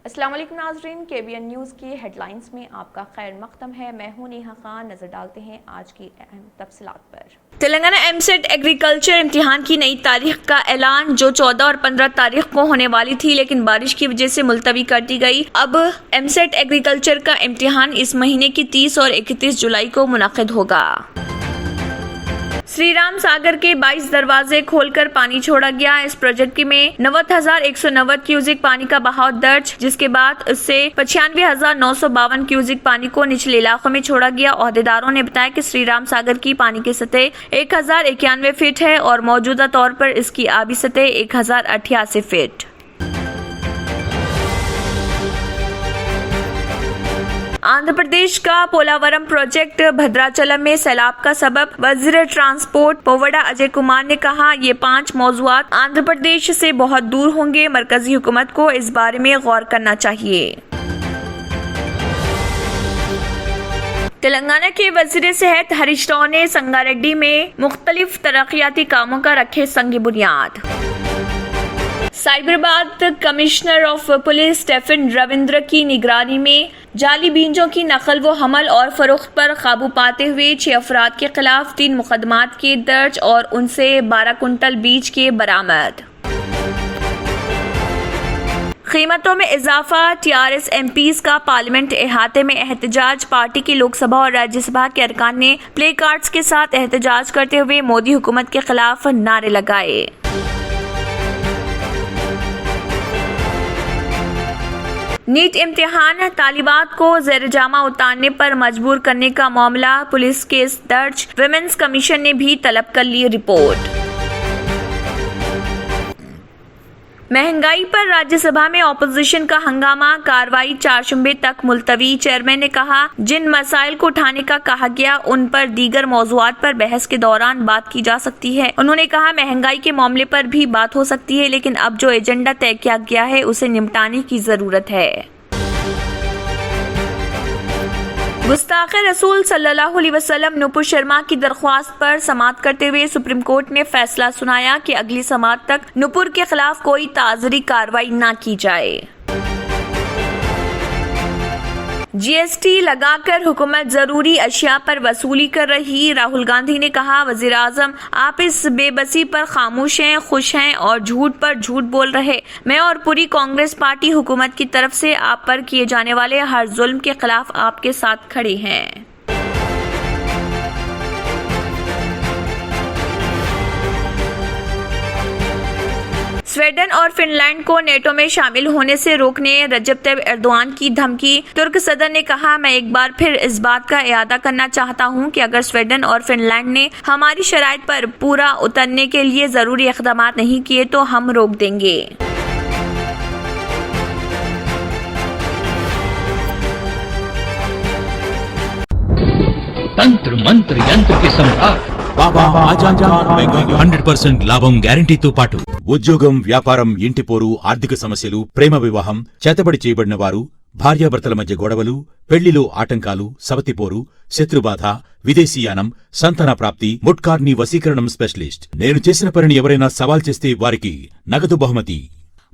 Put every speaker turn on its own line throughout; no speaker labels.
अस्सलाम वालेकुम नाज़रीन, KBN न्यूज़ की हेडलाइंस में आपका खैर मक़दम है। मैं हूं नेहा खान। नजर डालते हैं आज की अहम तफसीलात पर। तेलंगाना एमसेट एग्रीकल्चर इम्तिहान की नई तारीख का ऐलान, जो 14 और 15 तारीख को होने वाली थी लेकिन बारिश की वजह से मुलतवी कर दी गई। अब एमसेट एग्रीकल्चर का इम्तिहान इस महीने की 30 और 31 जुलाई को मुनक़िद होगा। श्री राम सागर के 22 दरवाजे खोलकर पानी छोड़ा गया। इस प्रोजेक्ट में 90,190 क्यूसिक पानी का बहाव दर्ज, जिसके बाद उससे 95,952 क्यूसिक पानी को निचले इलाकों में छोड़ा गया। ओहदेदारों ने बताया कि श्री राम सागर की पानी की सतह 1091 फीट है और मौजूदा तौर पर इसकी आबी सतह 1088 फीट। आंध्र प्रदेश का पोलावरम प्रोजेक्ट भद्राचलम में सैलाब का सबब। वजीर ट्रांसपोर्ट पोवड़ा अजय कुमार ने कहा, ये 5 मौजूआत आंध्र प्रदेश से बहुत दूर होंगे। मरकजी हुकूमत को इस बारे में गौर करना चाहिए। तेलंगाना के वजीर सेहत हरीश राव ने संगारेड्डी में मुख्तलिफ तरक्याती कामों का रखे संग बुनियाद। Cyberabad commissioner of police Stephen Ravindra की निगरानी में जाली बीजों की नकल व हमल और फरोख्त पर काबू पाते हुए 6 अफराद के खिलाफ 3 मुकदमात के दर्ज और उनसे 12 कुंटल बीज के बरामद। कीमतों में इजाफा, TRS MPs का पार्लियामेंट अहाते में एहतजाज। पार्टी की लोकसभा और राज्यसभा के अरकान ने प्ले कार्ड्स के साथ एहतजाज करते हुए मोदी हुकूमत के खिलाफ नारे लगाए। नीट इम्तिहान, तालिबात को ज़ेर-जामा उतारने पर मजबूर करने का मामला, पुलिस केस दर्ज। विमेंस कमीशन ने भी तलब कर ली रिपोर्ट। महंगाई पर राज्यसभा में ऑपोजिशन का हंगामा, कार्रवाई 4 शुबे तक मुलतवी। चेयरमैन ने कहा, जिन मसाइल को उठाने का कहा गया उन पर दीगर मौज़ूआत पर बहस के दौरान बात की जा सकती है। उन्होंने कहा, महंगाई के मामले पर भी बात हो सकती है, लेकिन अब जो एजेंडा तय किया गया है उसे निपटाने की जरूरत है। गुस्ताखे रसूल सल्लल्लाहु अलैहि वसल्लम नुपुर शर्मा की दरख्वास्त पर समाअत करते हुए सुप्रीम कोर्ट ने फैसला सुनाया कि अगली समाअत तक नुपुर के खिलाफ कोई ताज़री कार्रवाई न की जाए। GST लगाकर हुकूमत जरूरी अशिया पर वसूली कर रही। राहुल गांधी ने कहा, वजीर आजम आप इस बेबसी पर खामोश हैं, खुश हैं और झूठ पर झूठ बोल रहे। मैं और पूरी कांग्रेस पार्टी हुकूमत की तरफ से आप पर किए जाने वाले हर जुल्म के खिलाफ आपके साथ खड़े हैं। स्वीडन और फिनलैंड को नेटो में शामिल होने से रोकने रजब तैयब एर्दोआन की धमकी। तुर्क सदर ने कहा, मैं एक बार फिर इस बात का इयादा करना चाहता हूं कि अगर स्वीडन और फिनलैंड ने हमारी शराइत पर पूरा उतरने के लिए जरूरी इक़दाम नहीं किए तो हम रोक देंगे।
तंत्र मंत्र यंत्र के सम्राट
బాబా ఆజం ఖాన్ బెంగాలీ
100% లాభం గ్యారంటీతో పాటు
ఉద్యోగం, వ్యాపారం, ఇంటి పోరు, ఆర్థిక సమస్యలు, ప్రేమ వివాహం, చేతబడి చేయబడిన వారు, భార్యాభర్తల మధ్య గొడవలు, పెళ్లిలో ఆటంకాలు, సవతిపోరు, శత్రుబాధ, విదేశీయానం, సంతాన ప్రాప్తి, ముట్కార్ని వశీకరణం స్పెషలిస్ట్. నేను చేసిన పనిని ఎవరైనా సవాల్ చేస్తే వారికి నగదు బహుమతి.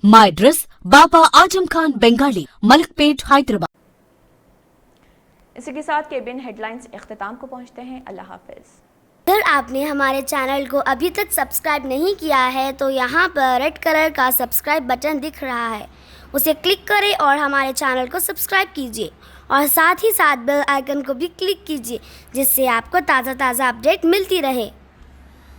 మా అడ్రస్ బాబా ఆజం ఖాన్ బెంగాలీ, మలక్పేట్, हैदराबाद।
इसी के साथ KBN हेडलाइंस इख्तिताम को पहुंचते हैं। अल्लाह हाफिज।
अगर आपने हमारे चैनल को अभी तक सब्सक्राइब नहीं किया है तो यहाँ पर रेड कलर का सब्सक्राइब बटन दिख रहा है, उसे क्लिक करें और हमारे चैनल को सब्सक्राइब कीजिए और साथ ही साथ बेल आइकन को भी क्लिक कीजिए, जिससे आपको ताज़ा अपडेट मिलती रहे।